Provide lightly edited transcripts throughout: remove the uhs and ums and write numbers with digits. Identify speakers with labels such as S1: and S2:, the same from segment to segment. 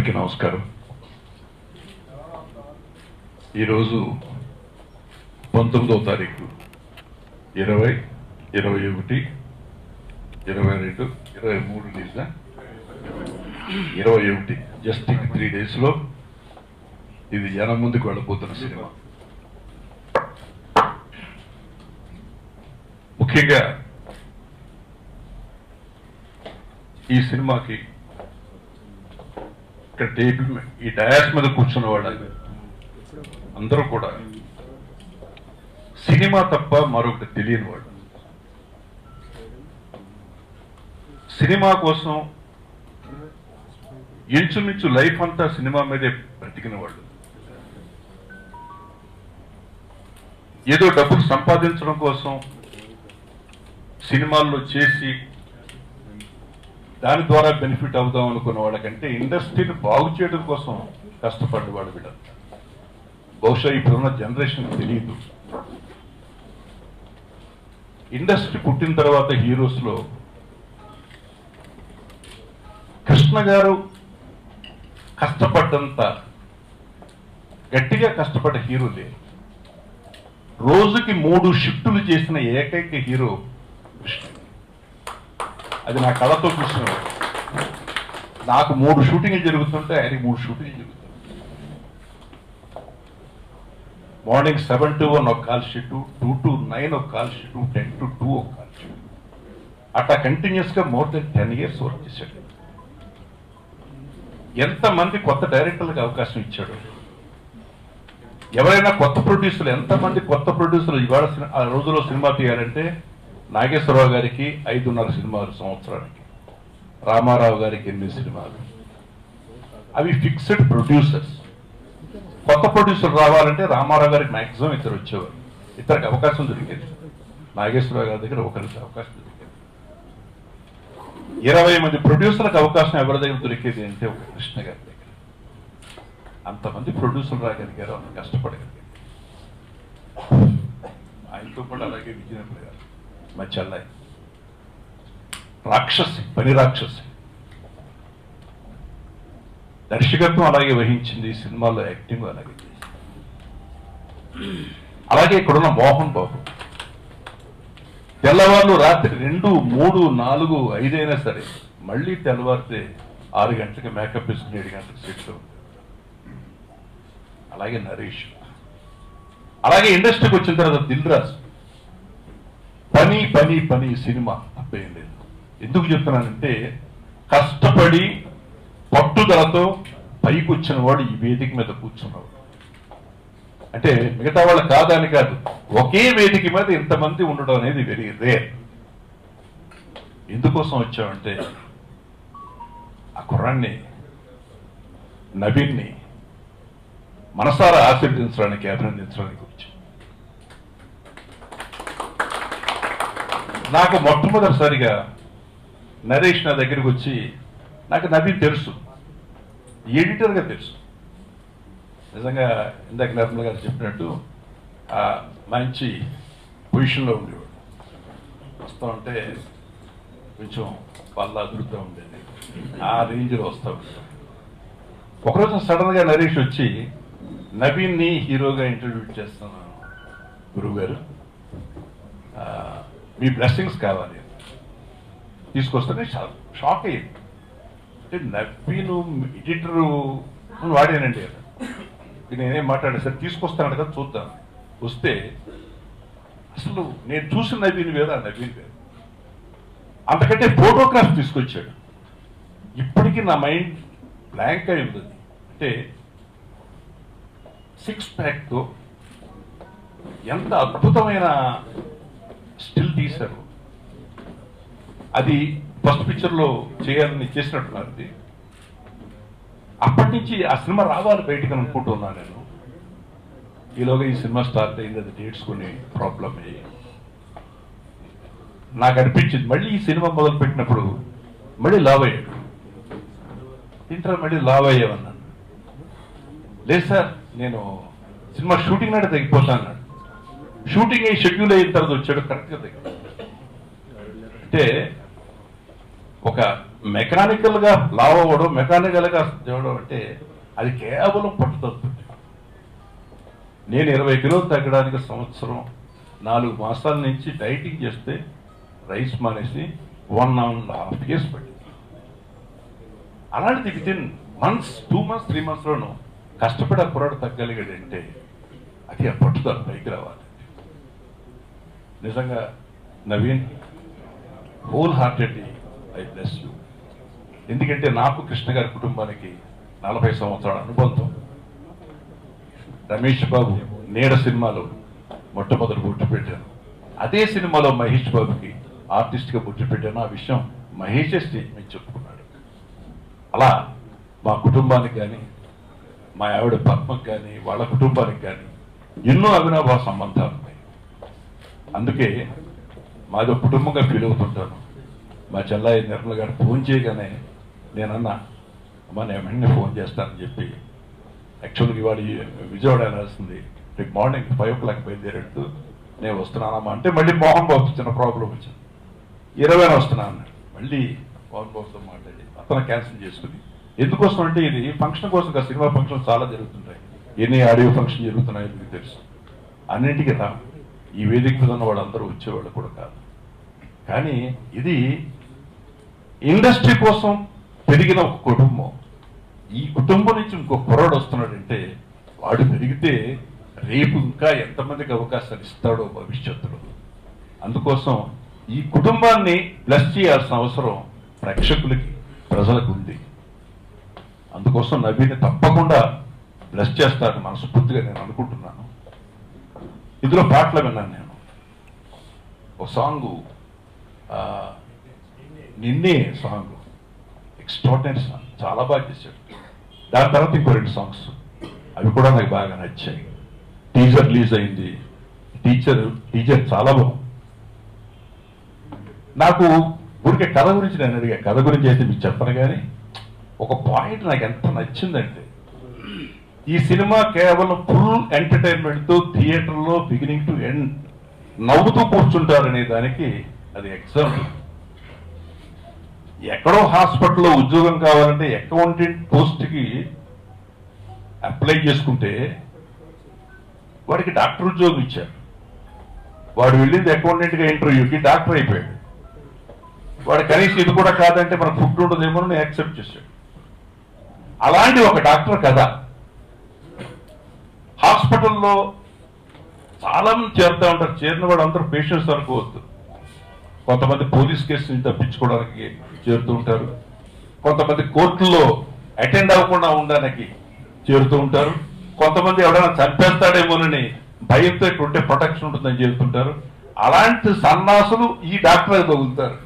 S1: అందరికీ నమస్కారం. ఈరోజు 19వ తారీఖు 20, 21, 22, 23 రిలీజా 21 జస్ట్ 3 డేస్లో ఇది జనం ముందుకు వెళ్ళబోతున్న సినిమా. ముఖ్యంగా ఈ సినిమాకి ఇక్కడ టేబుల్ ఈ డయాస్ మీద కూర్చున్న వాళ్ళు అందరూ కూడా సినిమా తప్ప మరొకటి తెలియని వాళ్ళు. సినిమా కోసం ఇంచుమించు లైఫ్ అంతా సినిమా మీదే బ్రతికిన వాళ్ళు. ఏదో డబ్బులు సంపాదించడం కోసం సినిమాల్లో చేసి దాని ద్వారా బెనిఫిట్ అవుదాం అనుకున్న వాళ్ళకంటే ఇండస్ట్రీని బాగు చేయడం కోసం కష్టపడ్డవాడు వీళ్ళు. బహుశా ఇప్పుడున్న జనరేషన్ తెలియదు. ఇండస్ట్రీ పుట్టిన తర్వాత హీరోస్లో కృష్ణ గారు కష్టపడ్డంత గట్టిగా కష్టపడ్డ హీరో లేదు. రోజుకి 3 షిఫ్టులు చేసిన ఏకైక హీరో కృష్ణ. అది నా కళతో చూసిన. నాకు 3 షూటింగ్లు జరుగుతుంటే ఆయనకి 3 షూటింగ్లు జరుగుతాయి. మార్నింగ్ 7 to 1 ఒక కాల్ షీటు, 2 to 9 ఒక కాల్ షీటు, 10 to 2 ఒక కాల్ షీటు. అట్లా కంటిన్యూస్ గా మోర్ దెన్ 10 years వర్క్ చేశాడు. ఎంతమంది కొత్త డైరెక్టర్లకు అవకాశం ఇచ్చాడు. ఎవరైనా కొత్త ప్రొడ్యూసర్లు, ఎంతమంది కొత్త ప్రొడ్యూసర్లు ఇవాళ ఆ రోజులో సినిమా తీయాలంటే నాగేశ్వరరావు గారికి 5.5 సినిమాలు సంవత్సరానికి, రామారావు గారికి 8 సినిమాలు. అవి ఫిక్స్డ్ ప్రొడ్యూసర్స్. కొత్త ప్రొడ్యూసర్ రావాలంటే రామారావు గారికి మ్యాక్సిమం 2 వచ్చేవారు. 2కి అవకాశం దొరికేది. నాగేశ్వరరావు గారి దగ్గర 1 అవకాశం దొరికేది. 20 మంది ప్రొడ్యూసర్లకు అవకాశం ఎవరి దగ్గర దొరికేది అంటే ఒక కృష్ణ గారి దగ్గర. అంతమంది ప్రొడ్యూసర్ రాగలిగారు, అంత కష్టపడగలిగారు. ఆయనతో పాటు అలాగే విజయనగరం గారు, మా చెల్లాయి రాక్షసి, పని రాక్షసి. దర్శకత్వం అలాగే వహించింది, సినిమాలో యాక్టింగ్ అలాగే చేసింది. అలాగే ఇక్కడున్న మోహన్ బాబు తెల్లవాళ్ళు రాత్రి 2, 3, 4, 5 అయినా సరే మళ్ళీ తెల్లవారితే 6 గంటలకి మేకప్ వేసుకుని 7 గంటలకు సెట్లో. అలాగే నరేష్. అలాగే ఇండస్ట్రీకి వచ్చిన తర్వాత దిల్ రాజు. పని పని పని సినిమా తప్పేం లేదు. ఎందుకు చెప్తున్నానంటే కష్టపడి పట్టుదలతో పైకి వచ్చిన వాడు ఈ వేదిక మీద కూర్చున్నాడు. అంటే మిగతా వాళ్ళు కాదని కాదు, ఒకే వేదిక మీద ఇంతమంది ఉండడం అనేది వెరీ రేర్. ఎందుకోసం వచ్చామంటే ఆ కుర్రాన్ని, నవీన్ని మనసారా ఆశీర్వదించడానికి, అభినందించడానికి వచ్చాం. నాకు మొట్టమొదటిసారిగా నరేష్ నా దగ్గరికి వచ్చి, నాకు నవీన్ తెలుసు, ఎడిటర్గా తెలుసు. నిజంగా ఇందాక నిర్మల గారు చెప్పినట్టు మంచి పొజిషన్లో ఉండేవాడు. వస్తూ ఉంటే కొంచెం పళ్ళ అదురుతూ ఉండేది, ఆ రేంజ్లో వస్తూ ఉంటాడు. ఒకరోజు సడన్గా నరేష్ వచ్చి, నవీన్ని హీరోగా ఇంటర్వ్యూ చేస్తున్నాను గురువు గారు, మీ బ్లెస్సింగ్స్ కావాలి తీసుకొస్తే షాక్ అయ్యింది. అంటే నవీను ఎడిటరు వాడేనండి కదా, నేనేం మాట్లాడాను, సార్ తీసుకొస్తాను కదా చూద్దాం. వస్తే అసలు నేను చూసిన నవీన్ వేరు, ఆ నవీన్ వేరు. అంతకంటే ఫోటోగ్రాఫ్ తీసుకొచ్చాడు. ఇప్పటికీ నా మైండ్ బ్లాంక్ అయి ఉంది. అంటే 6 ప్యాక్తో ఎంత అద్భుతమైన స్టిల్ తీశారు. అది ఫస్ట్ పిక్చర్లో చేయాలని చేసినట్టున్నారు. అది అప్పటి నుంచి ఆ సినిమా రావాలి బయటకు అనుకుంటున్నాను నేను. ఈలోగా ఈ సినిమా స్టార్ట్ అయింది. అది డేట్స్ కొన్ని ప్రాబ్లం అయ్యి నాకు అనిపించింది, మళ్ళీ ఈ సినిమా మొదలు పెట్టినప్పుడు మళ్ళీ లావ్ అయ్యాడు. ఇంటర్ మళ్ళీ లావ్ అయ్యామన్నాను. లేదు సార్, నేను సినిమా షూటింగ్ నాటి తగ్గిపోతాను అన్నాడు. షూటింగ్ అయ్యి షెడ్యూల్ అయిన తర్వాత వచ్చాడు, కరెక్ట్గా తగ్గి. అంటే ఒక మెకానికల్గా లావ్ అవ్వడం, మెకానికల్గా చేయడం అంటే అది కేవలం పట్టుదల. నేను 20 కిలోలు తగ్గడానికి సంవత్సరం 4 మాసాల నుంచి డైటింగ్ చేస్తే రైస్ మానేసి 1.5 years పట్టింది. అలాంటిది వితిన్ మంత్స్, 2 months 3 monthsలోనూ కష్టపడి ఆ కుర్రాడు తగ్గలిగాడంటే అది ఆ పట్టుదల పైకి రావాలి. నిజంగా Naveen, whole heartedly I bless you. ఎందుకంటే నాకు కృష్ణ గారి కుటుంబానికి 40 సంవత్సరాల అనుబంధం. రమేష్ బాబు నీడ సినిమాలో మొట్టమొదటి బొట్టు పెట్టాను. అదే సినిమాలో మహేష్ బాబుకి ఆర్టిస్ట్గా బొట్టు పెట్టాను. ఆ విషయం మహేషే స్టేజ్ మీద చెప్పుకున్నాడు. అలా మా కుటుంబానికి కానీ, మా ఆవిడ పద్మకు కానీ, వాళ్ళ కుటుంబానికి కానీ ఎన్నో అవినాభావ సంబంధాలు ఉన్నాయి. అందుకే మాది కుటుంబంగా ఫీల్ అవుతుంటాను. మా చెల్లాయి నిర్మల గారు ఫోన్ చేయగానే నేనన్నా, అమ్మ నేను వెంటనే ఫోన్ చేస్తానని చెప్పి, యాక్చువల్గా ఇవాళ విజయవాడ వెళ్ళాల్సింది, రేపు మార్నింగ్ 5 o'clock బయలుదేరేట్టు నేను వస్తున్నానమ్మా అంటే మళ్ళీ మోహన్ బాబు చిన్న ప్రాబ్లం వచ్చింది. 20 వస్తున్నాను అన్నాడు. మళ్ళీ మోహన్ బాబుతో మాట్లాడి అతను క్యాన్సిల్ చేసుకుని, ఎందుకోసం అంటే ఇది ఫంక్షన్ కోసం కాదు, సినిమా ఫంక్షన్ చాలా జరుగుతుంటాయి, ఎన్ని ఆడియో ఫంక్షన్ జరుగుతున్నాయో మీకు తెలుసు. అన్నింటికి రా, ఈ వేదిక మీద ఉన్న వాళ్ళందరూ వచ్చేవాళ్ళు కూడా కాదు. కానీ ఇది ఇండస్ట్రీ కోసం పెరిగిన ఒక కుటుంబం. ఈ కుటుంబం నుంచి ఇంకో కుర్రాడు వస్తున్నాడంటే వాడు పెరిగితే రేపు ఇంకా ఎంతమందికి అవకాశాలు ఇస్తాడో భవిష్యత్తులో. అందుకోసం ఈ కుటుంబాన్ని బ్లెస్ చేయాల్సిన అవసరం ప్రేక్షకులకి, ప్రజలకు ఉంది. అందుకోసం నవీని తప్పకుండా బ్లెస్ చేస్తారని మనస్ఫూర్తిగా నేను అనుకుంటున్నాను. ఇందులో పాటలు విన్నాను నేను. ఒక సాంగు, నిన్నే సాంగ్, ఎక్స్ట్రాడినరీ సాంగ్, చాలా బాగా చేశాడు. దాని తర్వాత ఇంకో 2 సాంగ్స్ అవి కూడా నాకు బాగా నచ్చాయి. టీజర్ రిలీజ్ అయింది, టీజర్ చాలా బాగుంది. నాకు ఊరికే కథ గురించి నేను అడిగా, కథ గురించి అయితే మీకు చెప్పను, కానీ ఒక పాయింట్ నాకు ఎంత నచ్చిందంటే, ఈ సినిమా కేవలం ఫుల్ ఎంటర్టైన్మెంట్తో థియేటర్లో బిగినింగ్ టు ఎండ్ నవ్వుతూ కూర్చుంటారనే దానికి అది ఎగ్జాంపుల్. ఎక్కడో హాస్పిటల్లో ఉద్యోగం కావాలంటే అకౌంటెంట్ పోస్ట్కి అప్లై చేసుకుంటే వాడికి డాక్టర్ ఉద్యోగం ఇచ్చారు. వాడు వెళ్ళింది అకౌంటెంట్గా ఇంటర్వ్యూకి, డాక్టర్ అయిపోయాడు. వాడు కనీసం ఇది కూడా కాదంటే మనకు ఫుడ్ ఉండదేమో నేను యాక్సెప్ట్ చేశాడు. అలాంటి ఒక డాక్టర్ కదా హాస్పిటల్లో చాలా మంది చేరుతూ ఉంటారు. చేరిన వాడు అందరూ పేషెంట్స్ అనుకోవద్దు. కొంతమంది పోలీస్ కేసుని తప్పించుకోవడానికి చేరుతూ ఉంటారు, కొంతమంది కోర్టుల్లో అటెండ్ అవ్వకుండా ఉండడానికి చేరుతూ ఉంటారు, కొంతమంది ఎవరైనా చంపేస్తాడేమోనని భయంతో ఉంటే ప్రొటెక్షన్ ఉంటుందని చేరుతుంటారు. అలాంటి సన్నాసులు ఈ డాక్టర్ తగులుతారు.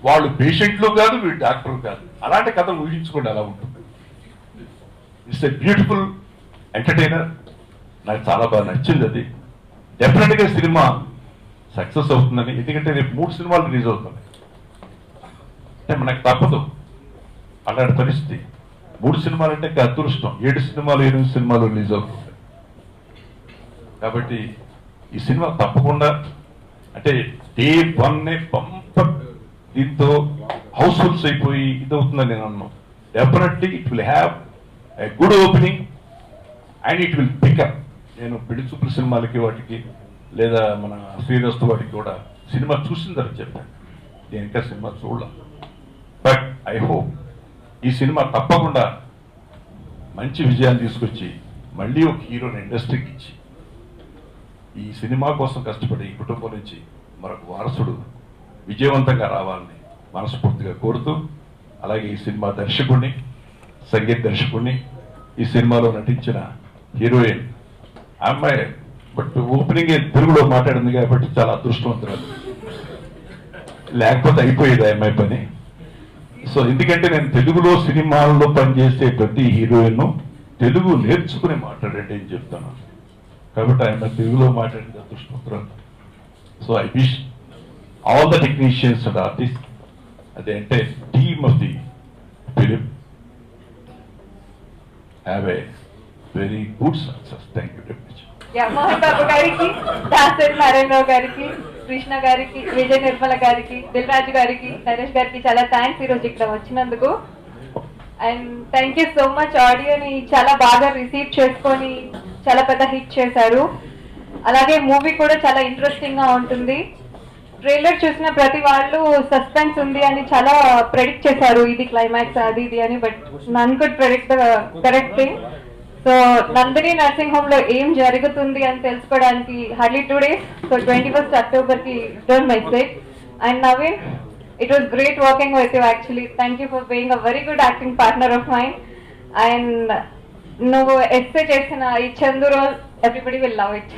S1: వాళ్ళు పేషెంట్లు కాదు, వీళ్ళు డాక్టర్ కాదు. అలాంటి కథ ఊహించుకోండి అలా ఉంటుంది. It's a beautiful entertainer. నాకు చాలా బాగా నచ్చింది అది. డెఫినెట్గా సినిమా సక్సెస్ అవుతుందని, ఎందుకంటే రేపు 3 సినిమాలు రిలీజ్ అవుతుంది. అంటే మనకు తప్పదు అలాంటి పరిస్థితి. 3 సినిమాలు అంటే అదృష్టం. 7 సినిమాలు 8 సినిమాలు రిలీజ్ అవుతుంది. కాబట్టి ఈ సినిమా తప్పకుండా, అంటే డే 1 పంప దీంతో హౌస్ఫుల్స్ అయిపోయి ఇదవుతుందని నేను అన్నాను. Definitely it will have a good opening and it will pick up. నేను పెళ్లి చూపుల సినిమాలకి వాటికి లేదా మన శ్రీరస్తు వాటికి కూడా సినిమా చూసిందని చెప్పాను. నేను ఇంకా సినిమా చూడాల. బట్ ఐ హోప్ ఈ సినిమా తప్పకుండా మంచి విజయాన్ని తీసుకొచ్చి మళ్ళీ ఒక హీరోని ఇండస్ట్రీకి ఇచ్చి ఈ సినిమా కోసం కష్టపడి ఈ కుటుంబం నుంచి మరొక వారసుడు విజయవంతంగా రావాలని మనస్ఫూర్తిగా కోరుతూ, అలాగే ఈ సినిమా దర్శకుడిని, సంగీత దర్శకుడిని, ఈ సినిమాలో నటించిన హీరోయిన్ అమ్మాయి బట్ ఓపెనింగ్ తెలుగులో మాట్లాడింది కాబట్టి చాలా అదృష్టవంతురాలు, లేకపోతే అయిపోయేది ఆ అమ్మాయి పని. సో ఎందుకంటే నేను తెలుగులో సినిమాల్లో పనిచేసే ప్రతి హీరోయిన్ తెలుగు నేర్చుకుని మాట్లాడండి అని చెప్తాను. కాబట్టి ఆయన తెలుగులో మాట్లాడింది అదృష్టవంతురాలు. So I wish all the technicians and artist, అదేంటే team of the film have a very good success. Thank you very much.
S2: Mohan Babu గారికి, దాసరి నారాయణరావు గారికి, కృష్ణ గారికి, విజయ్ నిర్మల గారికి, దిల్ రాజు గారికి, నరేష్ గారికి చాలా థ్యాంక్స్ ఈరోజు ఇక్కడ వచ్చినందుకు. And thank you so much. ఆడియోని చాలా బాగా రిసీవ్ చేసుకొని చాలా పెద్ద హిట్ చేశారు. అలాగే మూవీ కూడా చాలా ఇంట్రెస్టింగ్ గా ఉంటుంది. ట్రైలర్ చూసిన ప్రతి వాళ్ళు సస్పెన్స్ ఉంది అని చాలా ప్రెడిక్ట్ చేశారు, ఇది క్లైమాక్స్ అది ఇది అని. But none could predict the correct thing. So Nandini nursing home లో ఏం జరుగుతుంది అని తెలుసుకోవడానికి hardly 2 days. So 21st October కి don't miss it. And Naveen, it was great working with you actually. Thank you for being a very good acting partner of mine. And నువ్వు ఎస్సే చేసిన ఈ Chandu role everybody will love it.